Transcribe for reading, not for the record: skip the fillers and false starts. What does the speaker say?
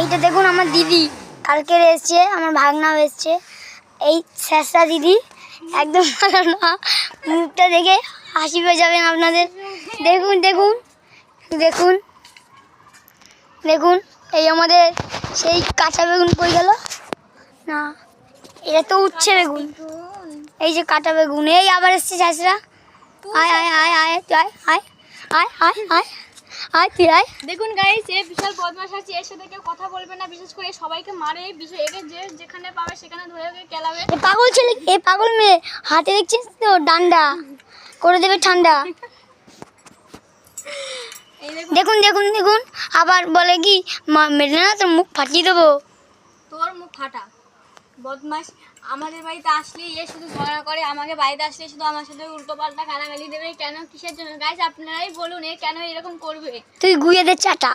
এইটা দেখুন আমার দিদি কালকে এসছে, আমার ভাগনাও এসছে। এই শেষরা দিদি একদম ভালো না, মুখটা দেখে হাসি পেয়ে যাবেন আপনাদের। দেখুন দেখুন দেখুন দেখুন, এই আমাদের সেই কাঁচা বেগুন কই গেল না, এটা তো উচ্ছে বেগুন, এই যে কাঁচা বেগুন। এই আবার এসছে শেষরা, আয় আয় আয় আয় তুই আয় আয় আয় আয় আয় আয় তুই আয়। দেখুন গাইস, এ বিশাল বদমাশ আছে, এর সাথে কেউ কথা বলবে না, বিশেষ করে সবাইকে মারে, বিশেষ একে যেখানে পাবে সেখানে ধরে ওকে কেলাবে। এ পাগল ছেলে, এ পাগল মেয়ে, হাতে দেখছিস তো ডান্ডা করে দেবে ঠান্ডা। দেখুন দেখুন দেখুন, আবার বলে কি মেরে না তোর মুখ ফাটিয়ে দেবো। তোর মুখ ফাটা বদমাশ। আমাদের বাড়িতে আসলেই এ শুধু ঝগড়া করে, আমাকে বাড়িতে আসলে শুধু আমার সাথে উল্টো পাল্টা গালাগালি দেবে। কেন, কিসের জন্য গাইস আপনারাই বলুন, এ কেন এরকম করবে? তুই গুয়ে দে চাটা।